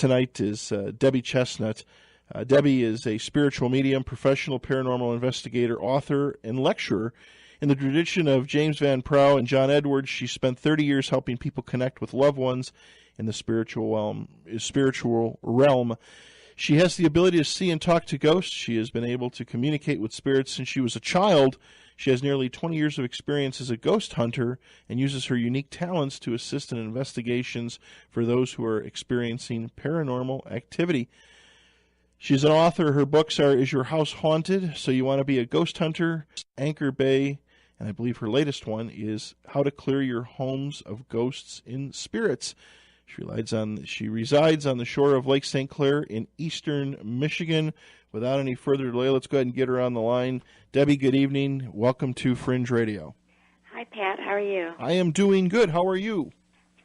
tonight is Debi Chestnut. Debi is a spiritual medium, professional paranormal investigator, author, and lecturer. In the tradition of James Van Prow and John Edwards, she spent 30 years helping people connect with loved ones in the spiritual realm. She has the ability to see and talk to ghosts. She has been able to communicate with spirits since she was a child. She has nearly 20 years of experience as a ghost hunter and uses her unique talents to assist in investigations for those who are experiencing paranormal activity. She's an author. Her books are Is Your House Haunted? So You Want to Be a Ghost Hunter? Anchor Bay. And I believe her latest one is How to Clear Your Homes of Ghosts and Spirits. She resides on the shore of Lake St. Clair in eastern Michigan. Without any further delay, let's go ahead and get her on the line. Debi, good evening. Welcome to Fringe Radio. Hi, Pat. How are you? I am doing good. How are you?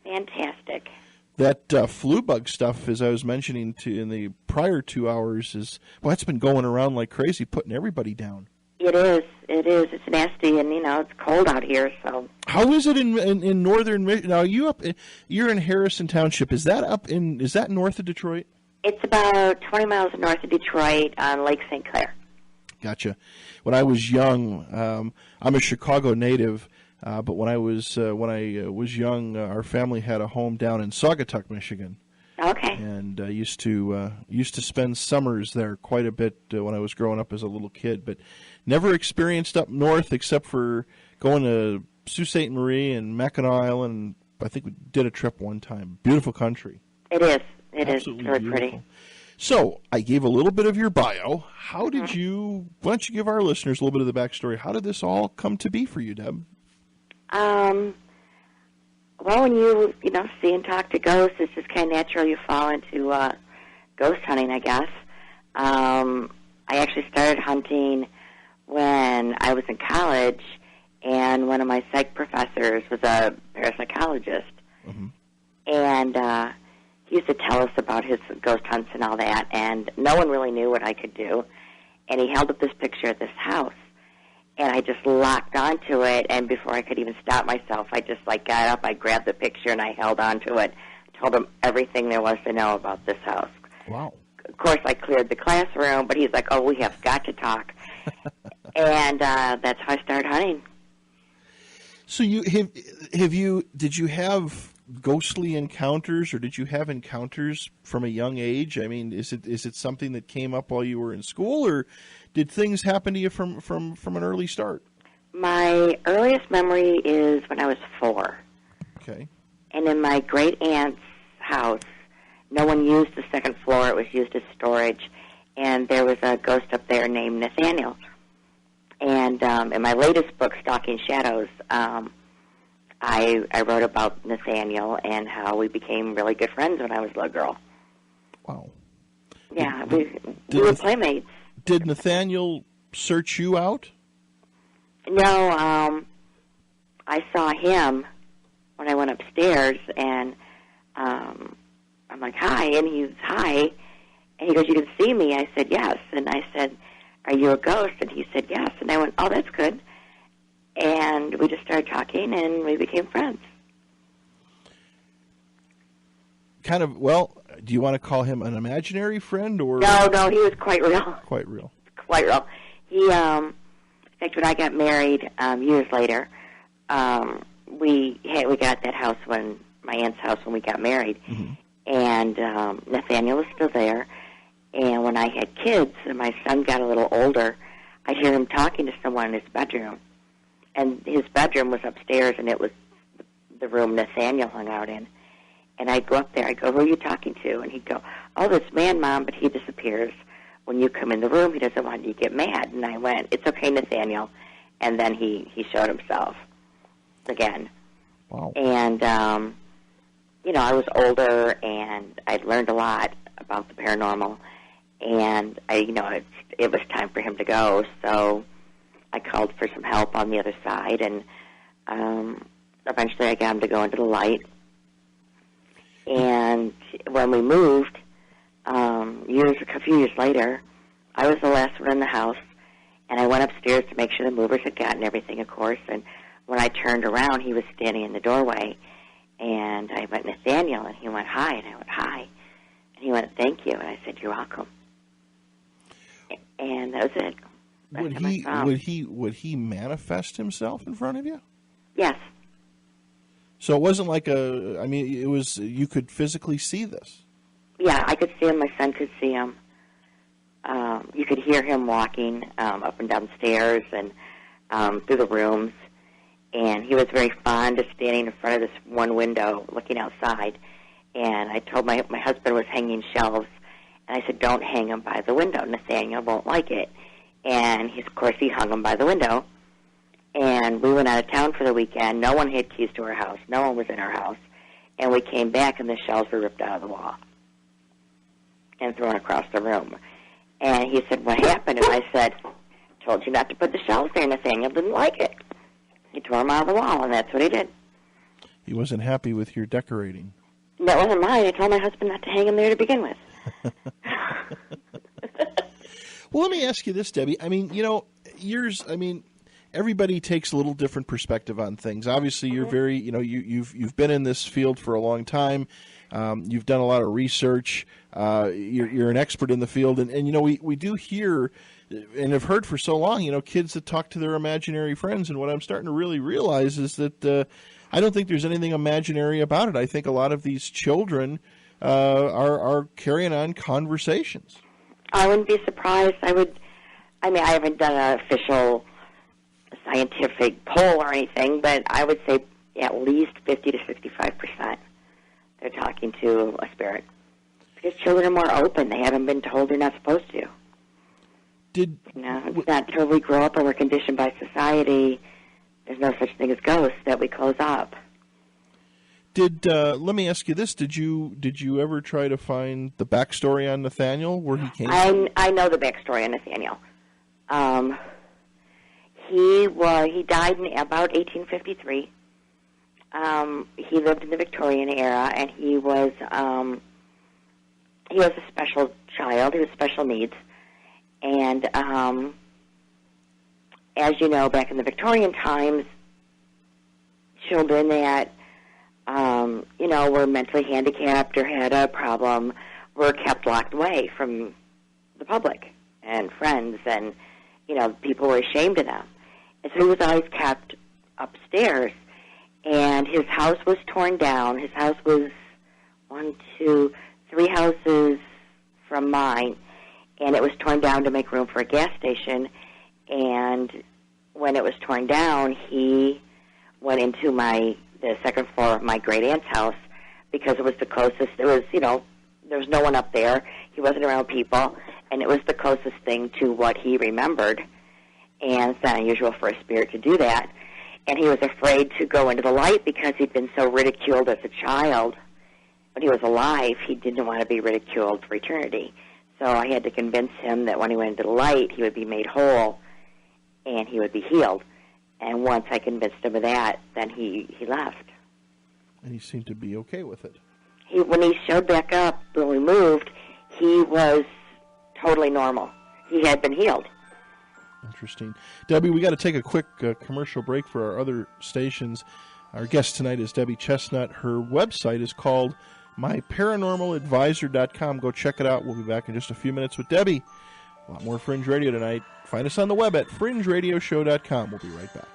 Fantastic. That flu bug stuff, as I was mentioning in the prior 2 hours, it's been going around like crazy, putting everybody down. It is. It's nasty, and, it's cold out here, so. How is it in northern Michigan? Now, you're in Harrison Township. Is that north of Detroit? It's about 20 miles north of Detroit on Lake St. Clair. Gotcha. When I was young, I'm a Chicago native, but when I was young, our family had a home down in Saugatuck, Michigan. Okay. And used to spend summers there quite a bit when I was growing up as a little kid, but never experienced up north except for going to Sault Ste. Marie and Mackinac Island. I think we did a trip one time. Beautiful country. It is. It Absolutely is very beautiful. pretty. So I gave a little bit of your bio. Why don't you give our listeners a little bit of the backstory? How did this all come to be for you, Deb? Well, when you see and talk to ghosts, it's just kind of natural you fall into ghost hunting, I guess. I actually started hunting when I was in college, and one of my psych professors was a parapsychologist. Mm-hmm. And he used to tell us about his ghost hunts and all that, and no one really knew what I could do. And he held up this picture of this house. And I just locked onto it, and before I could even stop myself, I just got up, I grabbed the picture, and I held onto it, told him everything there was to know about this house. Wow. Of course, I cleared the classroom, but he's like, oh, we have got to talk. And that's how I started hunting. So did you have ghostly encounters, or did you have encounters from a young age? I mean, is it something that came up while you were in school, or did things happen to you from an early start? My earliest memory is when I was 4. Okay. And in my great-aunt's house, no one used the second floor. It was used as storage. And there was a ghost up there named Nathaniel. And in my latest book, Stalking Shadows, I wrote about Nathaniel and how we became really good friends when I was a little girl. Wow. Yeah, we were playmates. Did Nathaniel search you out? No, I saw him when I went upstairs, and I'm like, hi, and he's hi. And he goes, you can see me? I said, yes. And I said, are you a ghost? And he said, yes. And I went, oh, that's good. And we just started talking, and we became friends. Kind of, do you want to call him an imaginary friend, or? No, he was quite real. Quite real. Quite real. He, in fact, when I got married years later, we got that house my aunt's house when we got married, mm-hmm. And Nathaniel was still there. And when I had kids and my son got a little older, I'd hear him talking to someone in his bedroom. And his bedroom was upstairs, and it was the room Nathaniel hung out in. And I'd go up there. I'd go, who are you talking to? And he'd go, oh, this man, Mom, but he disappears. When you come in the room, he doesn't want you to get mad. And I went, it's okay, Nathaniel. And then he showed himself again. Wow. And, I was older, and I'd learned a lot about the paranormal. And, it was time for him to go, so I called for some help on the other side, and eventually I got him to go into the light. And when we moved, a few years later, I was the last one in the house, and I went upstairs to make sure the movers had gotten everything, of course. And when I turned around, he was standing in the doorway, and I went, Nathaniel, and he went, hi, and I went, hi. And he went, went, "Thank you," and I said, "You're welcome." And that was it. Would he manifest himself in front of you? Yes. So it wasn't like it was, you could physically see this. Yeah, I could see him. My son could see him. You could hear him walking up and down stairs and through the rooms. And he was very fond of standing in front of this one window looking outside. And I told my husband was hanging shelves, and I said, "Don't hang them by the window. Nathaniel won't like it." And of course, he hung them by the window. And we went out of town for the weekend. No one had keys to our house. No one was in our house. And we came back, and the shelves were ripped out of the wall and thrown across the room. And he said, "What happened?" And I said, "Told you not to put the shelves there. Nathaniel didn't like it. He tore them out of the wall," and that's what he did. He wasn't happy with your decorating. That wasn't mine. I told my husband not to hang them there to begin with. Well, let me ask you this, Debbie. I mean, everybody takes a little different perspective on things. Obviously, you're very, you've been in this field for a long time. You've done a lot of research. You're an expert in the field, and we do hear and have heard for so long, kids that talk to their imaginary friends. And what I'm starting to really realize is that I don't think there's anything imaginary about it. I think a lot of these children are carrying on conversations. I wouldn't be surprised. I haven't done an official scientific poll or anything, but I would say at least 50 to 65% they're talking to a spirit. Because children are more open. They haven't been told they're not supposed to. It's not until we grow up and we're conditioned by society, there's no such thing as ghosts, that we close up. Let me ask you this: Did you ever try to find the backstory on Nathaniel, where he came from? I know the backstory on Nathaniel. He died in about 1853. He lived in the Victorian era, and he was a special child. He was special needs, and as you know, back in the Victorian times, children that were mentally handicapped or had a problem were kept locked away from the public and friends, and people were ashamed of them. And so he was always kept upstairs, and his house was torn down. His house was 3 houses from mine, and it was torn down to make room for a gas station. And when it was torn down, he went into the second floor of my great aunt's house because it was the closest. It was, there was no one up there. He wasn't around people, and it was the closest thing to what he remembered. And it's not unusual for a spirit to do that. And he was afraid to go into the light because he'd been so ridiculed as a child. When he was alive, he didn't want to be ridiculed for eternity. So I had to convince him that when he went into the light, he would be made whole and he would be healed. And once I convinced him of that, then he left. And he seemed to be okay with it. When he showed back up, when we moved, he was totally normal. He had been healed. Interesting. Debbie, we got to take a quick commercial break for our other stations. Our guest tonight is Debi Chestnut. Her website is called myparanormaladvisor.com. Go check it out. We'll be back in just a few minutes with Debbie. A lot more Fringe Radio tonight. Find us on the web at fringeradioshow.com. We'll be right back.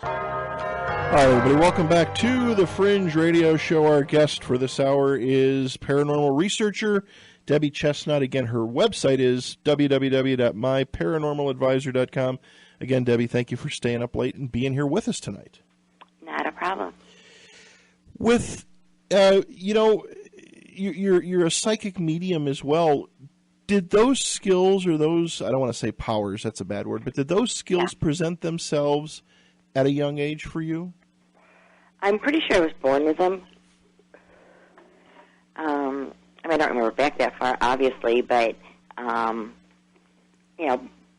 All right, everybody, welcome back to the Fringe Radio Show. Our guest for this hour is paranormal researcher Debi Chestnut. Again, her website is www.myparanormaladvisor.com. Again, Debbie, thank you for staying up late and being here with us tonight. Not a problem. With, you're a psychic medium as well. Did those skills or those, I don't want to say powers, that's a bad word, but did those skills present themselves at a young age for you? I'm pretty sure I was born with them. I don't remember back that far, obviously, but,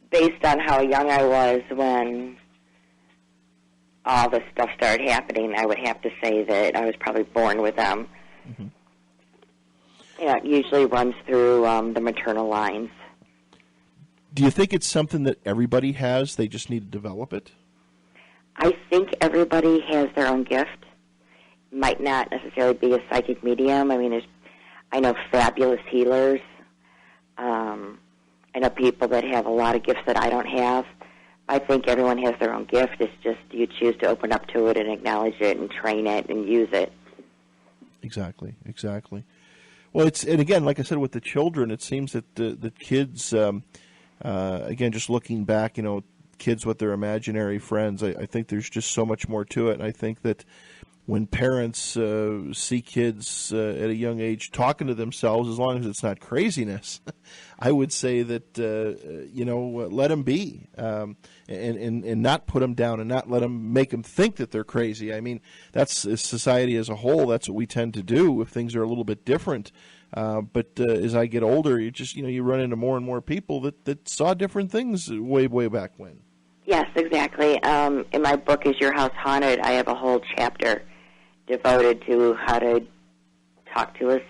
based on how young I was when all this stuff started happening, I would have to say that I was probably born with them. Mm-hmm. It usually runs through the maternal lines. Do you think it's something that everybody has? They just need to develop it? I think everybody has their own gift. Might not necessarily be a psychic medium. I know fabulous healers. I know people that have a lot of gifts that I don't have. I think everyone has their own gift. It's just you choose to open up to it and acknowledge it and train it and use it. Exactly. Well, and again, like I said, with the children, it seems that the kids, again, just looking back, kids with their imaginary friends, I think there's just so much more to it. And I think that when parents see kids at a young age talking to themselves, as long as it's not craziness, I would say that, let them be and not put them down and not let them make them think that they're crazy. I mean, that's society as a whole. That's what we tend to do if things are a little bit different. But as I get older, you run into more and more people that saw different things way back when. Yes, exactly. In my book, Is Your House Haunted?, I have a whole chapter devoted to how do you talk to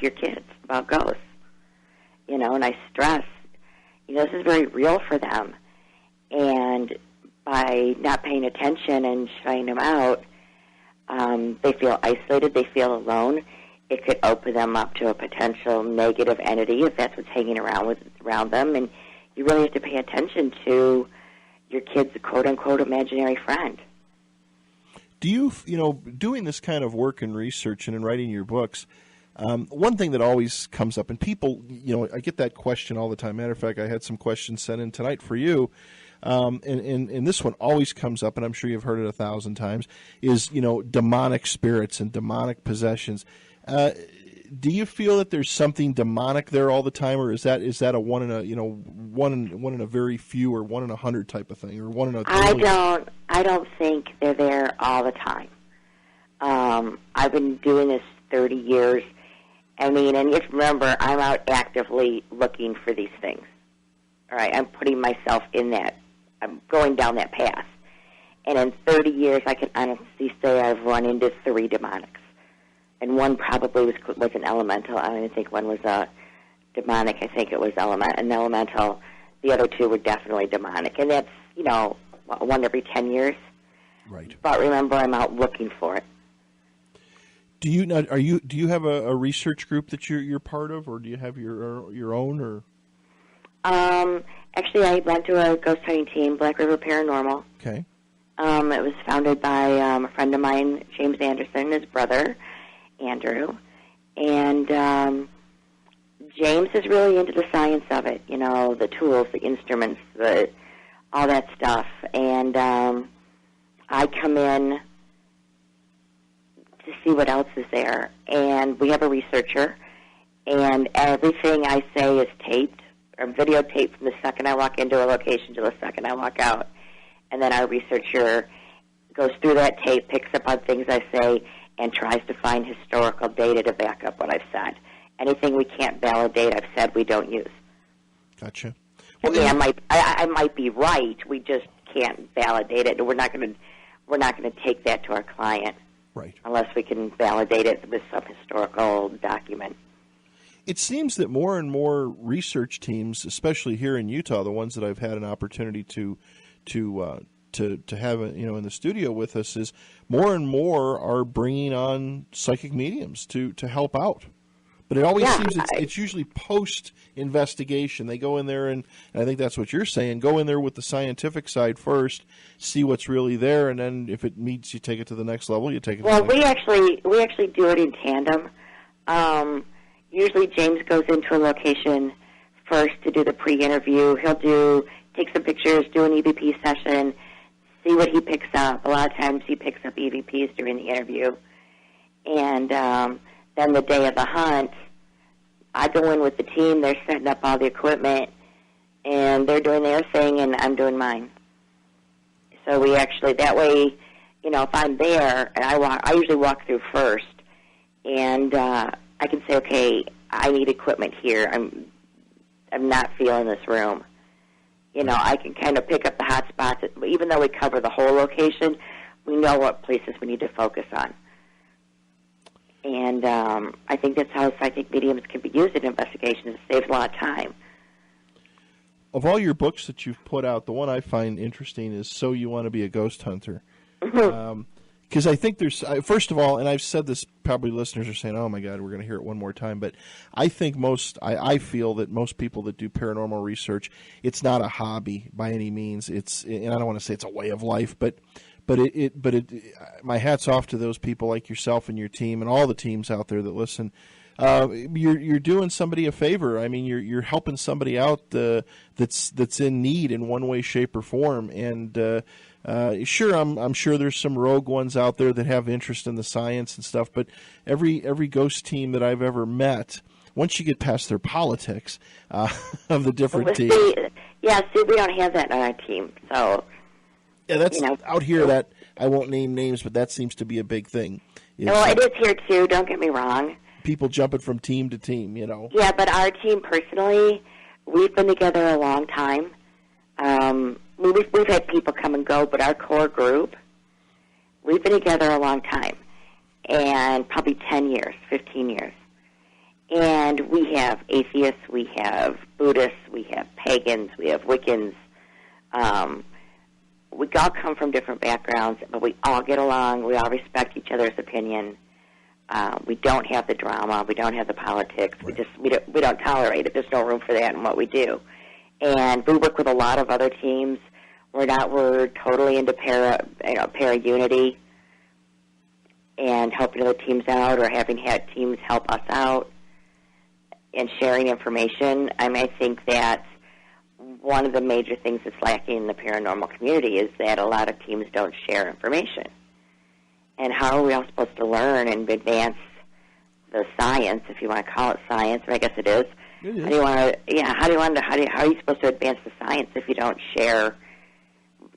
your kids about ghosts. And I stress, this is very real for them. And by not paying attention and shutting them out, they feel isolated, they feel alone. It could open them up to a potential negative entity if that's what's hanging around them. And you really have to pay attention to your kid's quote-unquote imaginary friend. Do you, doing this kind of work and research and in writing your books, one thing that always comes up, and people, I get that question all the time. Matter of fact, I had some questions sent in tonight for you, and this one always comes up, and I'm sure you've heard it 1,000 times, is, demonic spirits and demonic possessions. Do you feel that there's something demonic there all the time, or is that a one in a very few or 1 in 100 type of thing, or 1 in a million? I don't think they're there all the time. I've been doing this 30 years. And if remember, I'm out actively looking for these things. All right, I'm putting myself in that. I'm going down that path. And in 30 years, I can honestly say I've run into 3 demonics. And one probably was an elemental. I don't even think one was a demonic. I think it was an elemental. The other 2 were definitely demonic. And that's, 1 every 10 years. Right. But remember, I'm out looking for it. Do you have a research group that you're part of, or do you have your own, or? Actually, I went to a ghost hunting team, Black River Paranormal. Okay. It was founded by a friend of mine, James Anderson, his brother, Andrew. And James is really into the science of it, the tools, the instruments, all that stuff. And I come in to see what else is there. And we have a researcher, and everything I say is taped or videotaped from the second I walk into a location to the second I walk out. And then our researcher goes through that tape, picks up on things I say, and tries to find historical data to back up what I've said. Anything we can't validate, I've said we don't use. Gotcha. Well, I might be right. We just can't validate it. We're not going to take that to our client. Right. Unless we can validate it with some historical document. It seems that more and more research teams, especially here in Utah, the ones that I've had an opportunity to have in the studio with us, is more and more are bringing on psychic mediums to help out. But it always seems it's usually post-investigation. They go in there, and I think that's what you're saying, go in there with the scientific side first, see what's really there, and then if it meets, you take it to the next level, you take it to the next level. We actually do it in tandem. Usually James goes into a location first to do the pre-interview. He'll take some pictures, do an EVP session, see what he picks up. A lot of times he picks up EVPs during the interview. And then the day of the hunt, I go in with the team. They're setting up all the equipment, and they're doing their thing, and I'm doing mine. So we actually, that way, if I'm there, and I usually walk through first, and I can say, okay, I need equipment here. I'm not feeling this room. I can kind of pick up the hot spots. Even though we cover the whole location, we know what places we need to focus on. And I think that's how psychic mediums can be used in investigations. It saves a lot of time. Of all your books that you've put out, the one I find interesting is So You Want to Be a Ghost Hunter. Because I think there's, first of all, and I've said this, probably listeners are saying, oh my God, we're going to hear it one more time. But I think I feel that most people that do paranormal research, it's not a hobby by any means. And I don't want to say it's a way of life, but my hat's off to those people like yourself and your team and all the teams out there that listen. You're doing somebody a favor. I mean, you're helping somebody out that's in need in one way, shape, or form. And sure, I'm sure there's some rogue ones out there that have interest in the science and stuff. But every ghost team that I've ever met, once you get past their politics of the different teams, see, we don't have that on our team. So yeah, that's out here. That I won't name names, but that seems to be a big thing. Well, it is here too. Don't get me wrong. People jumping from team to team, Yeah, but our team personally, we've been together a long time. We've had people come and go, but our core group, we've been together a long time, and probably 10 years, 15 years. And we have atheists, we have Buddhists, we have pagans, we have Wiccans. We all come from different backgrounds, but we all get along. We all respect each other's opinion. We don't have the drama. We don't have the politics. Right. We don't tolerate it. There's no room for that in what we do. And we work with a lot of other teams. We're totally into para unity and helping other teams out, or having had teams help us out and sharing information. I mean, I think that's one of the major things that's lacking in the paranormal community, is that a lot of teams don't share information. And how are we all supposed to learn and advance the science, if you want to call it science? I guess it is. It is. How are you supposed to advance the science if you don't share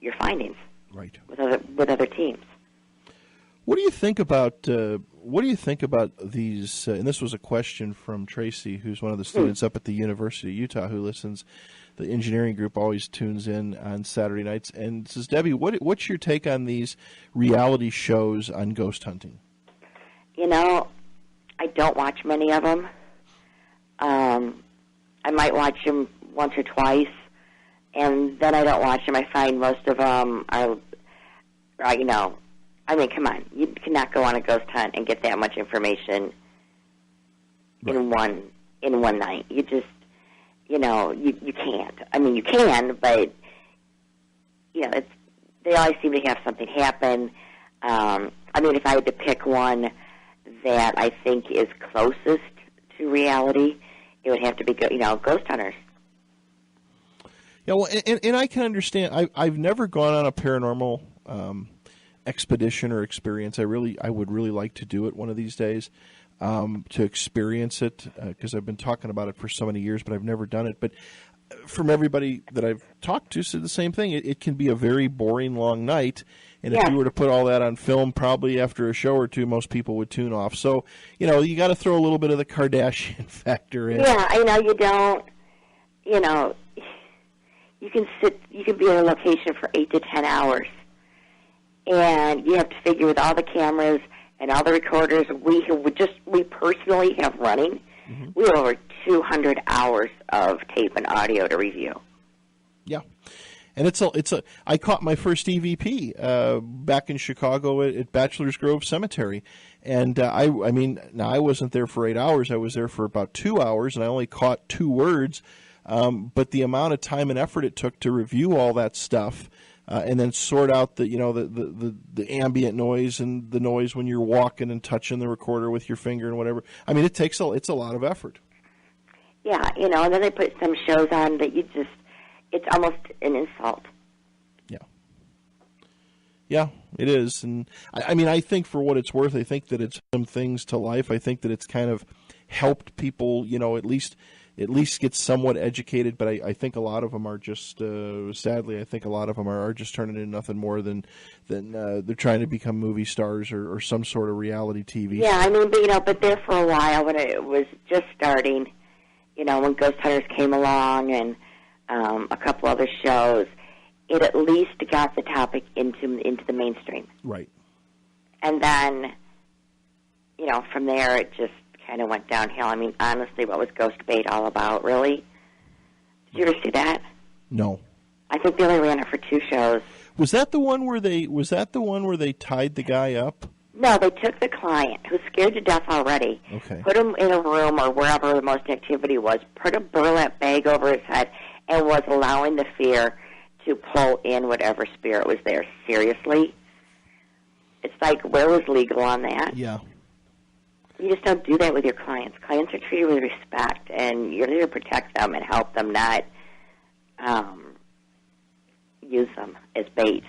your findings with other teams? What do you think about these? And this was a question from Tracy, who's one of the students up at the University of Utah who listens. The engineering group always tunes in on Saturday nights and says, Debbie, what's your take on these reality shows on ghost hunting? I don't watch many of them. I might watch them once or twice, and then I don't watch them. I find most of them are, I mean, come on. You cannot go on a ghost hunt and get that much information in one night. You just, you can't. I mean, you can, but, they always seem to have something happen. I mean, if I had to pick one that I think is closest to reality, it would have to be, ghost hunters. Yeah, well, and I can understand. I've never gone on a paranormal expedition or experience. I would really like to do it one of these days, to experience it, because I've been talking about it for so many years, but I've never done it. But from everybody that I've talked to said the same thing. It can be a very boring, long night, and if you were to put all that on film, probably after a show or two, most people would tune off. So, you got to throw a little bit of the Kardashian factor in. Yeah, I know you don't, you can be in a location for 8 to 10 hours, and you have to figure with all the cameras and all the recorders we personally have running, we have over 200 hours of tape and audio to review. Yeah. And I caught my first EVP back in Chicago at Bachelor's Grove Cemetery. And I wasn't there for 8 hours. I was there for about 2 hours, and I only caught 2 words. But the amount of time and effort it took to review all that stuff, and then sort out the ambient noise and the noise when you're walking and touching the recorder with your finger and whatever. I mean, it's a lot of effort. Yeah, and then they put some shows on that it's almost an insult. Yeah. Yeah, it is. And I think for what it's worth, I think that it's some things to life. I think that it's kind of helped people, at least get somewhat educated, but I think a lot of them are just, sadly, I think a lot of them are just turning into nothing more than they're trying to become movie stars or some sort of reality TV. Yeah, I mean, but there for a while when it was just starting, when Ghost Hunters came along and a couple other shows, it at least got the topic into the mainstream. Right. And then, from there it just kind of went downhill. I mean, honestly, what was Ghost Bait all about, really? Did you ever see that? No. I think they only ran it for 2 shows. Was that the one where they tied the guy up? No, they took the client, who's scared to death already, Okay. put him in a room or wherever the most activity was, put a burlap bag over his head, and was allowing the fear to pull in whatever spirit was there. Seriously? It's like, where was legal on that? Yeah. You just don't do that with your clients. Clients are treated with respect, and you're there to protect them and help them, not use them as bait.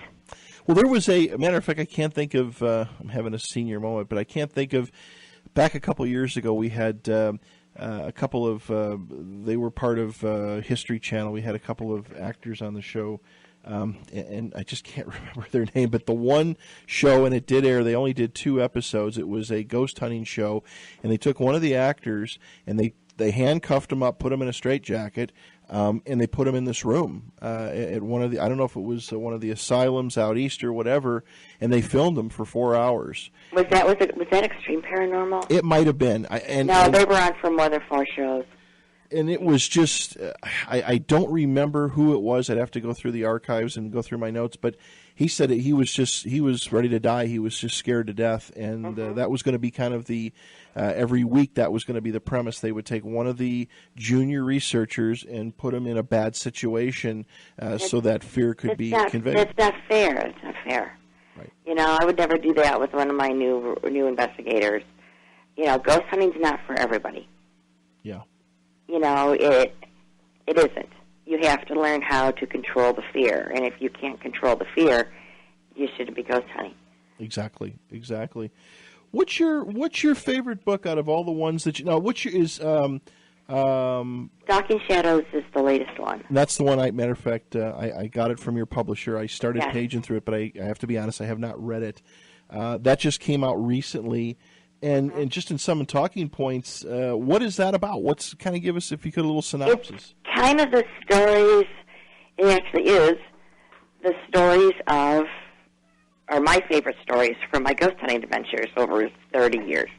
Well, there was a matter of fact, I can't think of, I'm having a senior moment, but I can't think of, back a couple years ago, we had a couple of, they were part of History Channel. We had a couple of actors on the show, and I just can't remember their name, but the one show, and it did air, they only did 2 episodes. It was a ghost hunting show, and they took one of the actors, and they handcuffed him up, put him in a straitjacket, and they put him in this room at one of the, I don't know if it was one of the asylums out east or whatever, and they filmed him for 4 hours. Was that Extreme Paranormal? It might have been. No, they were on for more than 4 shows. And it was just, I don't remember who it was. I'd have to go through the archives and go through my notes. But he said he was ready to die. He was just scared to death. And that was going to be kind of the, every week that was going to be the premise. They would take one of the junior researchers and put him in a bad situation so that fear could be conveyed. That's not fair. It's not fair. Right. You know, I would never do that with one of my new investigators. You know, ghost hunting's not for everybody. Yeah. You know, it isn't. You have to learn how to control the fear, and if you can't control the fear, you shouldn't be ghost hunting. Exactly. What's your favorite book out of all the ones that you know? Stalking Shadows is the latest one. That's the one. Matter of fact, I got it from your publisher. I started paging through it, but I have to be honest, I have not read it. That just came out recently. And just in some talking points, what is that about? What's kind of give us, if you could, a little synopsis? It's kind of the stories. It actually is the stories of, or my favorite stories from my ghost hunting adventures over 30 years.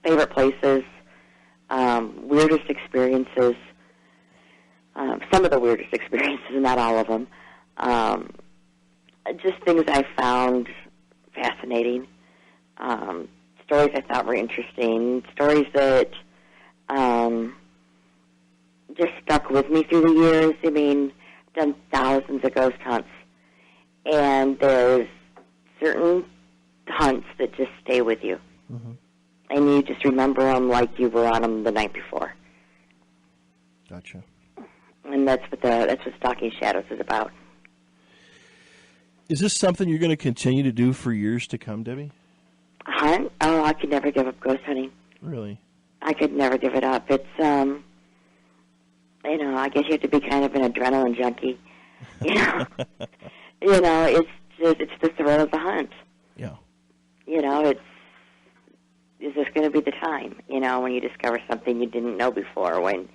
Favorite places, weirdest experiences. Some of the weirdest experiences, not all of them. Just things I found fascinating, stories I thought were interesting, stories that just stuck with me through the years. I mean, I've done thousands of ghost hunts, and there's certain hunts that just stay with you, and you just remember them like you were on them the night before. Gotcha. And that's what Stalking Shadows is about. Is this something you're going to continue to do for years to come, Debbie? Hunt? Oh, I could never give up ghost hunting. Really? I could never give it up. It's, you know, I guess you have to be kind of an adrenaline junkie. You know, it's the thrill of the hunt. Yeah. You know, is this going to be the time? You know, when you discover something you didn't know before, when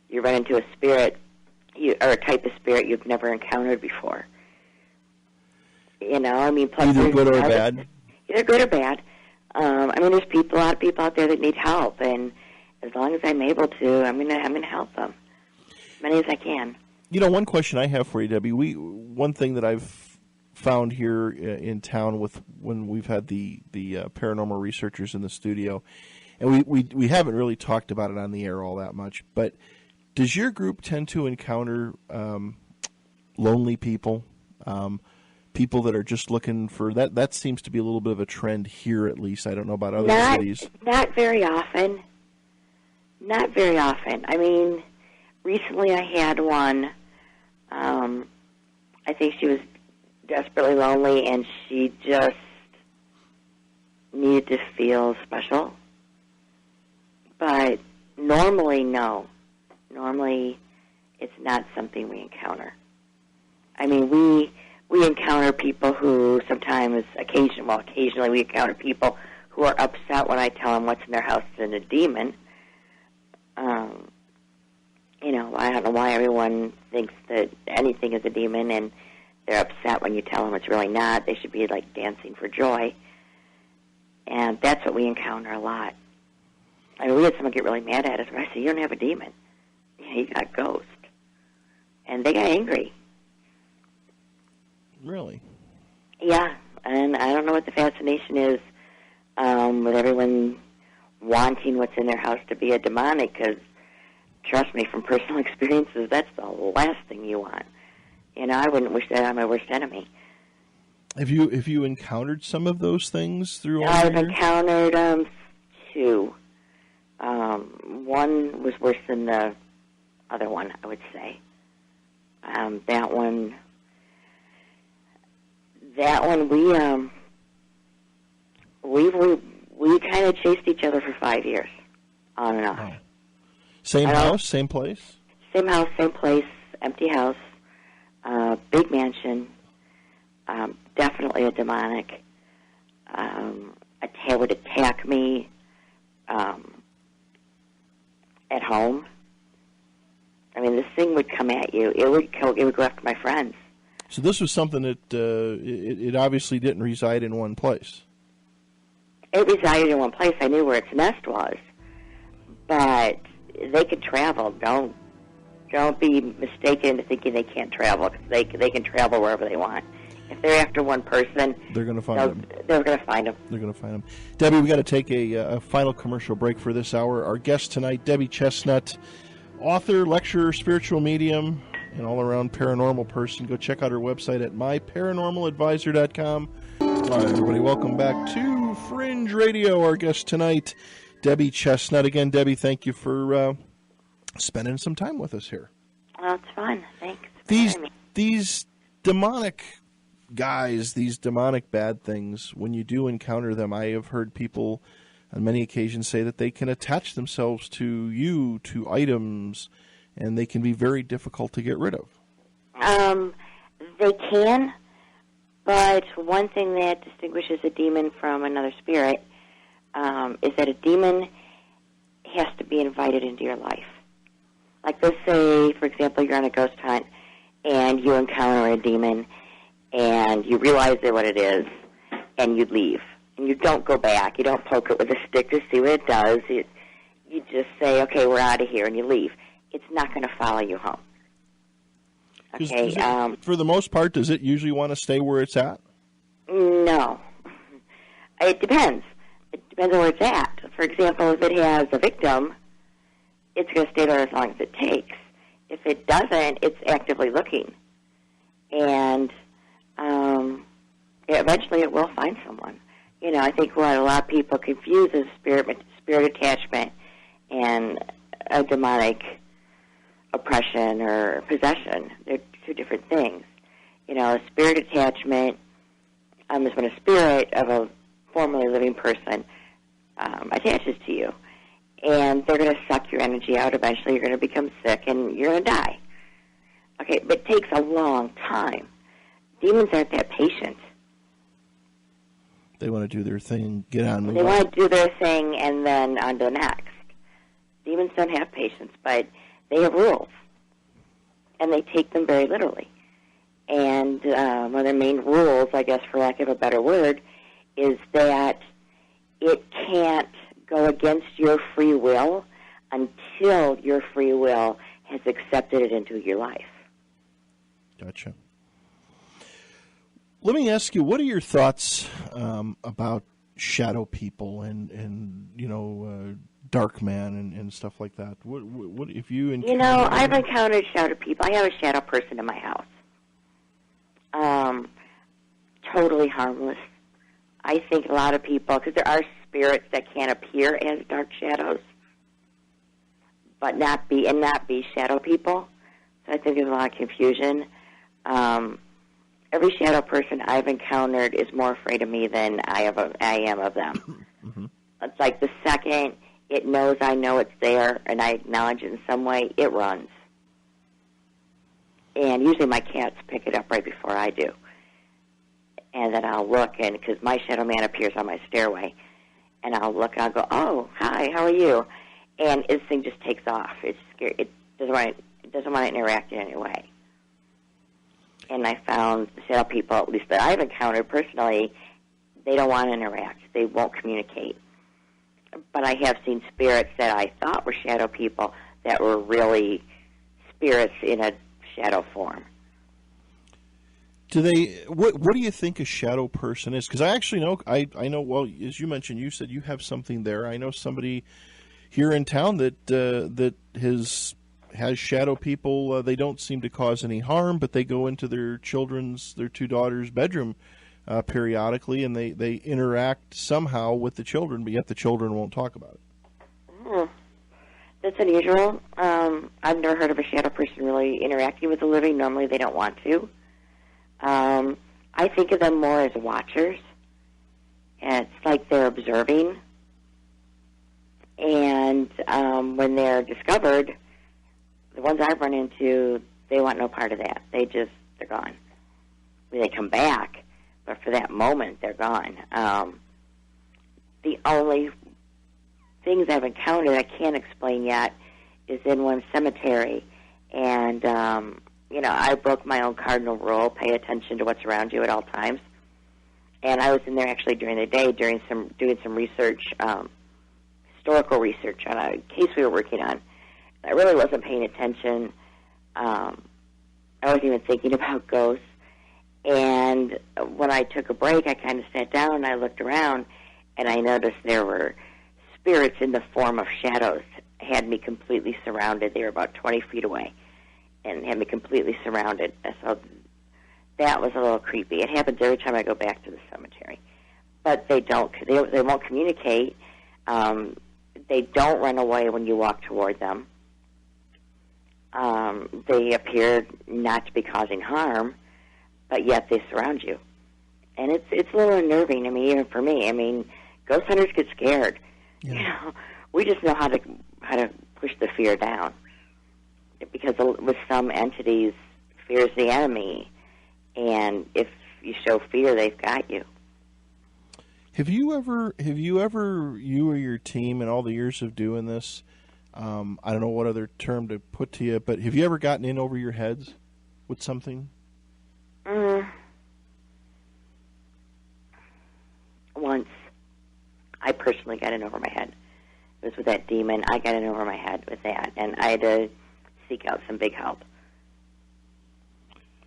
you run into a spirit, or a type of spirit you've never encountered before. You know, I mean, plus either good or bad. Either good or bad. I mean, there's a lot of people out there that need help, and as long as I'm able to, I'm gonna help them as many as I can. You know, one question I have for you, Debbie. One thing that I've found here in town when we've had the paranormal researchers in the studio, and we haven't really talked about it on the air all that much, but does your group tend to encounter lonely people? People that are just looking for that. That seems to be a little bit of a trend here, at least. I don't know about other cities. Not very often. Not very often. I mean, recently I had one. I think she was desperately lonely, and she just needed to feel special. But normally, no. Normally, it's not something we encounter. I mean, we encounter people who occasionally we encounter people who are upset when I tell them what's in their house and a demon. You know, I don't know why everyone thinks that anything is a demon, and they're upset when you tell them it's really not. They should be, like, dancing for joy. And that's what we encounter a lot. I mean, we had someone get really mad at us, but I said, you don't have a demon. You got a ghost. And they got angry. Really? Yeah, and I don't know what the fascination is with everyone wanting what's in their house to be a demonic, because, trust me, from personal experiences, that's the last thing you want. I wouldn't wish that on my worst enemy. Have you encountered some of those things through all I've your years? encountered two. One was worse than the other one, I would say. That one, we kind of chased each other for 5 years, on and off. Oh. Same house, same place? Same house, same place, empty house, big mansion, definitely a demonic. Would attack me at home. I mean, this thing would come at you. It would go after my friends. So this was something that it obviously didn't reside in one place. It resided in one place. I knew where its nest was, but they could travel. Don't be mistaken into thinking they can't travel, because they can travel wherever they want. If they're after one person, they're going to find them. They're going to find them. They're going to find them. Debi, we got to take a final commercial break for this hour. Our guest tonight, Debi Chestnut, author, lecturer, spiritual medium, and all-around paranormal person. Go check out her website at myparanormaladvisor.com. All right, everybody, welcome back to Fringe Radio. Our guest tonight, Debi Chestnut. Again, Debi, thank you for spending some time with us here. Well, it's fun. Thanks. These demonic guys, these demonic bad things, when you do encounter them, I have heard people on many occasions say that they can attach themselves to you, to items, and they can be very difficult to get rid of. They can, but one thing that distinguishes a demon from another spirit is that a demon has to be invited into your life. Like, let's say, for example, you're on a ghost hunt and you encounter a demon and you realize what it is and you leave. And you don't go back. You don't poke it with a stick to see what it does. You just say, okay, we're out of here, and you leave. It's not going to follow you home. Okay. For the most part, does it usually want to stay where it's at? No. It depends. It depends on where it's at. For example, if it has a victim, it's going to stay there as long as it takes. If it doesn't, it's actively looking. And eventually it will find someone. I think what a lot of people confuse is spirit attachment and a demonic oppression or possession. They're two different things. A spirit attachment is when a spirit of a formerly living person attaches to you, and they're going to suck your energy out. Eventually, you're going to become sick, and you're going to die. Okay, but it takes a long time. Demons aren't that patient. They want to do their thing and get on. They want to do their thing and then on to the next. Demons don't have patience, but they have rules, and they take them very literally. And one of their main rules, I guess for lack of a better word, is that it can't go against your free will until your free will has accepted it into your life. Gotcha. Let me ask you, what are your thoughts about shadow people and dark man and stuff like that? What if you encounter I've encountered shadow people. I have a shadow person in my house. Totally harmless. I think a lot of people, because there are spirits that can appear as dark shadows, but not be shadow people. So I think there's a lot of confusion. Every shadow person I've encountered is more afraid of me than I am of them. Mm-hmm. It's like the second it knows I know it's there and I acknowledge it in some way, it runs. And usually my cats pick it up right before I do. And then I'll look, and because my shadow man appears on my stairway, and I'll look and I'll go, oh, hi, how are you? And this thing just takes off. It's scary. It doesn't want to interact in any way. And I found the shadow people, at least that I've encountered personally, they don't want to interact. They won't communicate. But I have seen spirits that I thought were shadow people that were really spirits in a shadow form. Do they? What do you think a shadow person is? Because I actually know. I know. Well, as you mentioned, you said you have something there. I know somebody here in town that has shadow people. They don't seem to cause any harm, but they go into their two daughters' bedroom periodically, and they interact somehow with the children, but yet the children won't talk about it. That's unusual. I've never heard of a shadow person really interacting with the living. Normally, they don't want to. I think of them more as watchers. And it's like they're observing. And when they're discovered, the ones I've run into, they want no part of that. They're gone. They come back, but for that moment, they're gone. The only things I've encountered I can't explain yet is in one cemetery. And, I broke my own cardinal rule, pay attention to what's around you at all times. And I was in there actually during the day doing some research, historical research on a case we were working on. I really wasn't paying attention. I wasn't even thinking about ghosts. And when I took a break, I kind of sat down and I looked around, and I noticed there were spirits in the form of shadows had me completely surrounded. They were about 20 feet away and had me completely surrounded. So that was a little creepy. It happens every time I go back to the cemetery. But they won't communicate. They don't run away when you walk toward them. They appear not to be causing harm, but yet they surround you. And it's a little unnerving, even for me. Ghost hunters get scared. Yeah. We just know how to push the fear down. Because with some entities, fear is the enemy, and if you show fear, they've got you. Have you ever, you or your team in all the years of doing this, I don't know what other term to put to you, but have you ever gotten in over your heads with something? Once. I personally got in over my head. It was with that demon. I got in over my head with that, and I had to seek out some big help.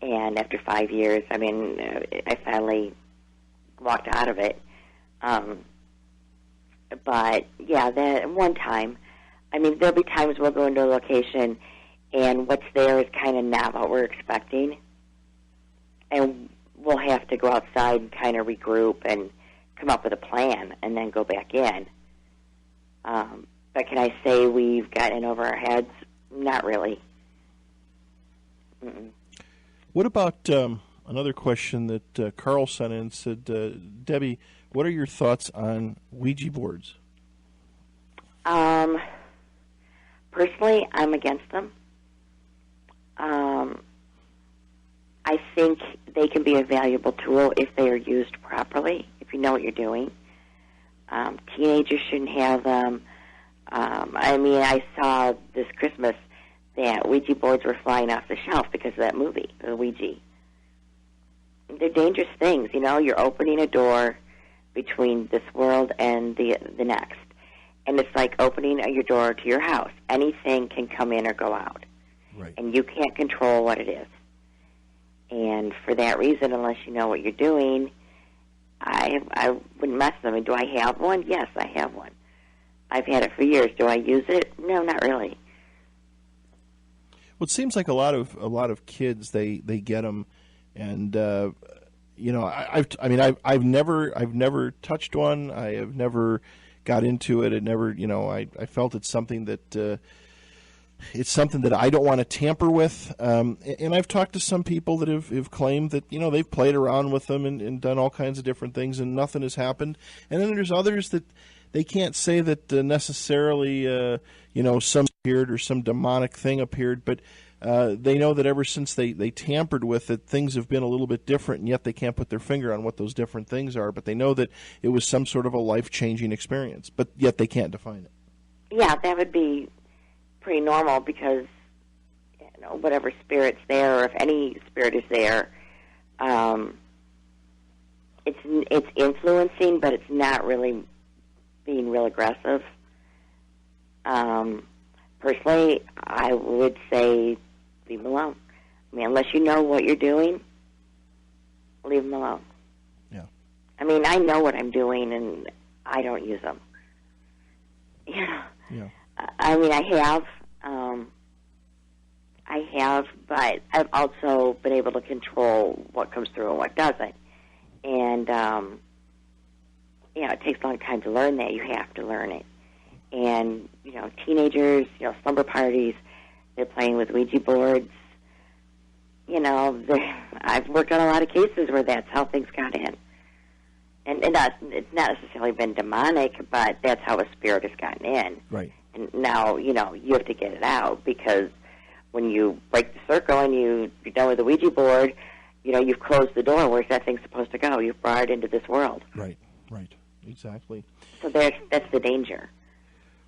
And after 5 years, I finally walked out of it. But, yeah, that one time, there'll be times we'll go into a location and what's there is kind of not what we're expecting. And we'll have to go outside and kind of regroup and come up with a plan and then go back in. But can I say we've gotten over our heads? Not really. Mm-mm. What about another question that Carl sent in? Said, Debbie, what are your thoughts on Ouija boards? Personally, I'm against them. I think they can be a valuable tool if they are used properly, if you know what you're doing. Teenagers shouldn't have them. I saw this Christmas that Ouija boards were flying off the shelf because of that movie, the Ouija. They're dangerous things, You're opening a door between this world and the next. And it's like opening your door to your house. Anything can come in or go out. Right. And you can't control what it is. And for that reason, unless you know what you're doing, I wouldn't mess with them. Do I have one? Yes, I have one. I've had it for years. Do I use it? No, not really. Well, it seems like a lot of kids they get them, and I've never touched one. I have never got into it. It never, I felt it's something that I don't want to tamper with. And I've talked to some people that have claimed that they've played around with them and done all kinds of different things, and nothing has happened. And then there's others that they can't say that necessarily some appeared or some demonic thing appeared, but they know that ever since they tampered with it, things have been a little bit different, and yet they can't put their finger on what those different things are. But they know that it was some sort of a life-changing experience, but yet they can't define it. Yeah, that would be pretty normal because whatever spirit's there, or if any spirit is there, it's influencing, but it's not really being real aggressive. Personally, I would say leave them alone. Unless you know what you're doing, leave them alone. Yeah. I mean, I know what I'm doing, and I don't use them. Yeah. Yeah. I mean, I have, but I've also been able to control what comes through and what doesn't. And, it takes a long time to learn that. You have to learn it. And, teenagers, slumber parties, they're playing with Ouija boards. I've worked on a lot of cases where that's how things got in. And it's not necessarily been demonic, but that's how a spirit has gotten in. Right. And now, you have to get it out, because when you break the circle and you're done with the Ouija board, you've closed the door. Where's that thing supposed to go? You've brought it into this world. Right. Exactly. So that's the danger.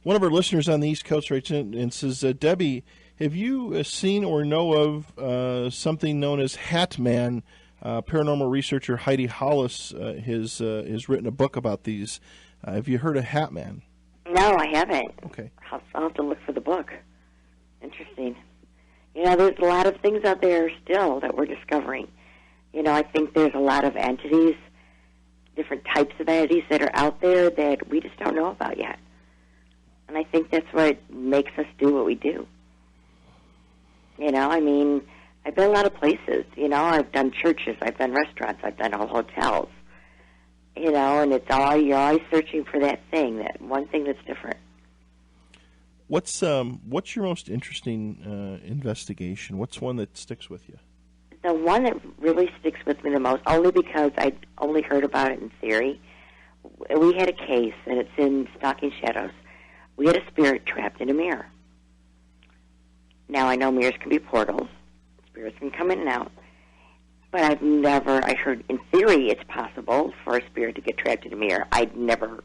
One of our listeners on the East Coast writes in and says, Debi, have you seen or know of something known as Hat Man? Paranormal researcher Heidi Hollis has written a book about these. Have you heard of Hat Man? No, I haven't. Okay. I'll have to look for the book. Interesting. There's a lot of things out there still that we're discovering. I think there's a lot of entities, different types of entities that are out there that we just don't know about yet. And I think that's what makes us do what we do. I've been a lot of places. I've done churches, I've done restaurants, I've done hotels. And it's you're always searching for that thing, that one thing that's different. What's your most interesting investigation? What's one that sticks with you? The one that really sticks with me the most, only because I only heard about it in theory. We had a case, and it's in Stalking Shadows. We had a spirit trapped in a mirror. Now, I know mirrors can be portals. Spirits can come in and out. But I heard in theory it's possible for a spirit to get trapped in a mirror. I'd never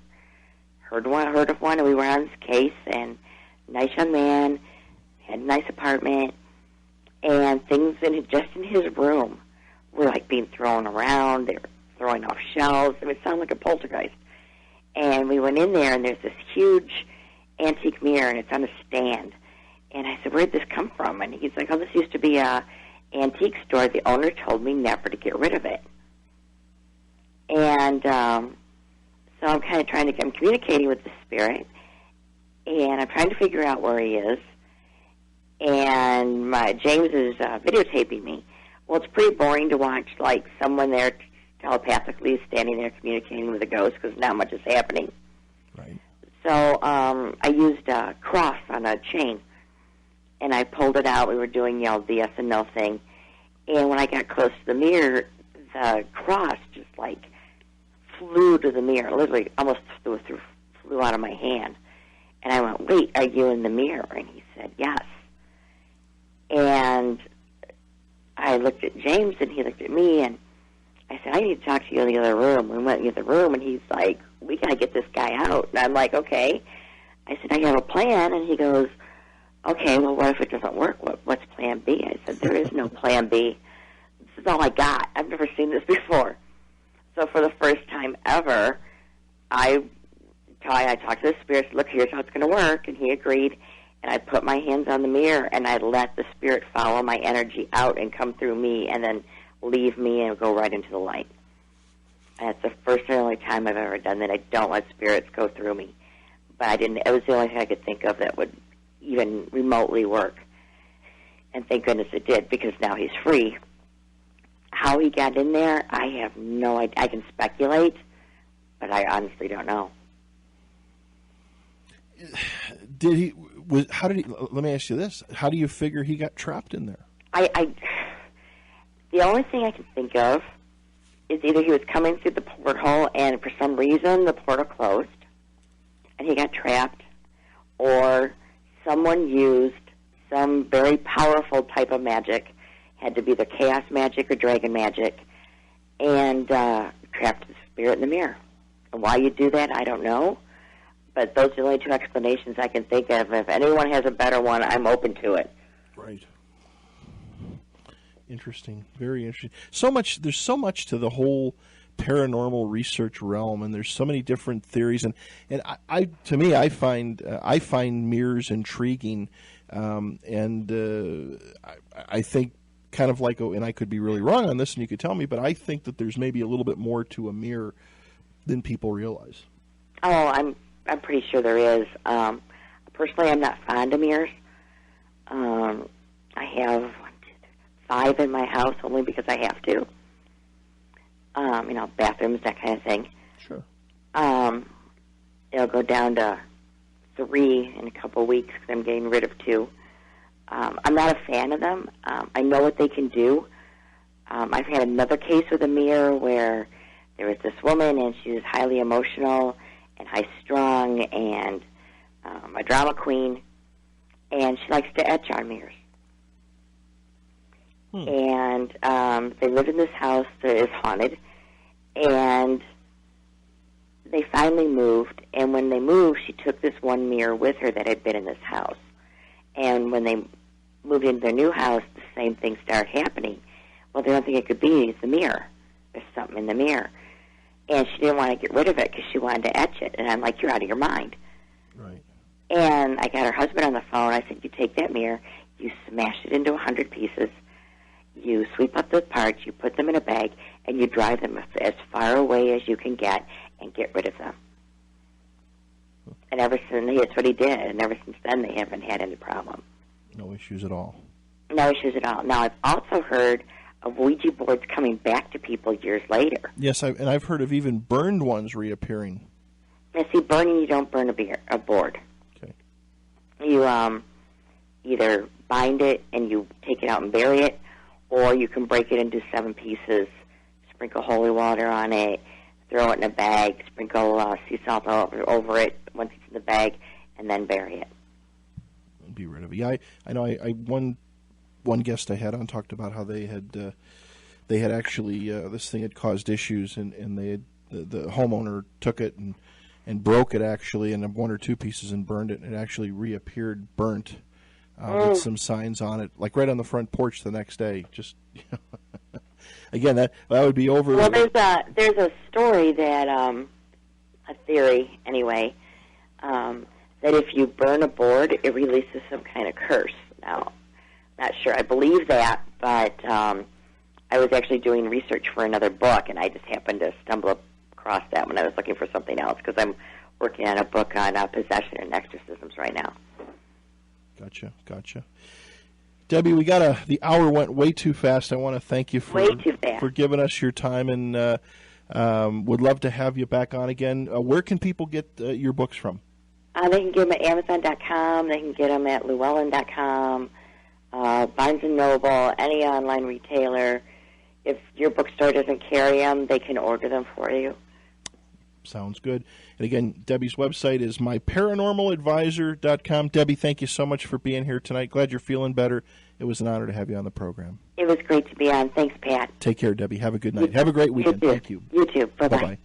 heard of one, and we were on this case, and nice young man, had a nice apartment, and things just in his room were like being thrown around. They were throwing off shelves. It would sound like a poltergeist. And we went in there, and there's this huge antique mirror, and it's on a stand. And I said, where'd this come from? And he's like, this used to be a antique store. The owner told me never to get rid of it. And so I'm kind of I'm communicating with the spirit, and I'm trying to figure out where he is. And James is videotaping me. Well, it's pretty boring to watch, like, someone there telepathically standing there communicating with a ghost, because not much is happening. Right. So I used a cross on a chain, and I pulled it out. We were doing, the yes and no thing. And when I got close to the mirror, the cross just, flew to the mirror, literally almost flew out of my hand. And I went, wait, are you in the mirror? And he said, yes. And I looked at James, and he looked at me, and I said, I need to talk to you in the other room. We went in the other room, and he's like, we got to get this guy out. And I'm like, okay. I said, I have a plan. And he goes, okay, well, what if it doesn't work? What's plan B? I said, there is no plan B. This is all I got. I've never seen this before. So for the first time ever, I talked to the spirit, said, look, here's how it's going to work. And he agreed. And I put my hands on the mirror, and I let the spirit follow my energy out and come through me and then leave me and go right into the light. And it's the first and only time I've ever done that. I don't let spirits go through me. But I didn't. It was the only thing I could think of that would even remotely work. And thank goodness it did, because now he's free. How he got in there, I have no idea. I can speculate, but I honestly don't know. Let me ask you this. How do you figure he got trapped in there? The only thing I can think of is either he was coming through the porthole and for some reason the portal closed and he got trapped, or someone used some very powerful type of magic, had to be the chaos magic or dragon magic, and trapped the spirit in the mirror. And why you do that, I don't know. But those are the only two explanations I can think of. If anyone has a better one, I'm open to it. Right. Interesting. Very interesting. There's so much to the whole paranormal research realm, and there's so many different theories. And I find mirrors intriguing, and I think kind of like, and I could be really wrong on this, and you could tell me, but I think that there's maybe a little bit more to a mirror than people realize. Oh, I'm pretty sure there is. Personally, I'm not fond of mirrors. I have 5 in my house only because I have to. Bathrooms, that kind of thing. Sure. It'll go down to 3 in a couple of weeks because I'm getting rid of 2. I'm not a fan of them. I know what they can do. I've had another case with a mirror where there was this woman, and she was highly emotional and high-strung and a drama queen, and she likes to etch on mirrors. And they lived in this house that is haunted, and they finally moved, and when they moved, she took this one mirror with her that had been in this house. And when they moved into their new house, the same thing started happening. Well, the only thing it could be is the mirror. There's something in the mirror. And she didn't want to get rid of it because she wanted to etch it. And I'm like, you're out of your mind. Right. And I got her husband on the phone. I said, you take that mirror, you smash it into 100 pieces, you sweep up the parts, you put them in a bag, and you drive them as far away as you can get and get rid of them. And ever since, that's what he did. And ever since then, they haven't had any problem. No issues at all. No issues at all. Now, I've also heard of Ouija boards coming back to people years later. Yes, and I've heard of even burned ones reappearing. Now, see, burning, you don't burn a board. Okay. You either bind it and you take it out and bury it, or you can break it into 7 pieces, sprinkle holy water on it, throw it in a bag, sprinkle sea salt over it once it's in the bag, and then bury it. Be rid of it. Yeah, I know. One guest I had on talked about how they had actually this thing had caused issues, and they had, the homeowner took it and broke it actually, and 1 or 2 pieces and burned it, and it actually reappeared burnt with some signs on it, like right on the front porch the next day. Just again, that would be over. Well, there's a story that a theory anyway. That if you burn a board, it releases some kind of curse. Now, not sure I believe that, but I was actually doing research for another book, and I just happened to stumble across that when I was looking for something else, because I'm working on a book on possession and exorcisms right now. Gotcha. Debbie, the hour went way too fast. I want to thank you for giving us your time, and would love to have you back on again. Where can people get your books from? They can get them at Amazon.com. They can get them at Llewellyn.com, Barnes & Noble, any online retailer. If your bookstore doesn't carry them, they can order them for you. Sounds good. And again, Debbie's website is myparanormaladvisor.com. Debbie, thank you so much for being here tonight. Glad you're feeling better. It was an honor to have you on the program. It was great to be on. Thanks, Pat. Take care, Debbie. Have a good night. Have a great weekend. Thank you. You too. Bye-bye. Bye-bye.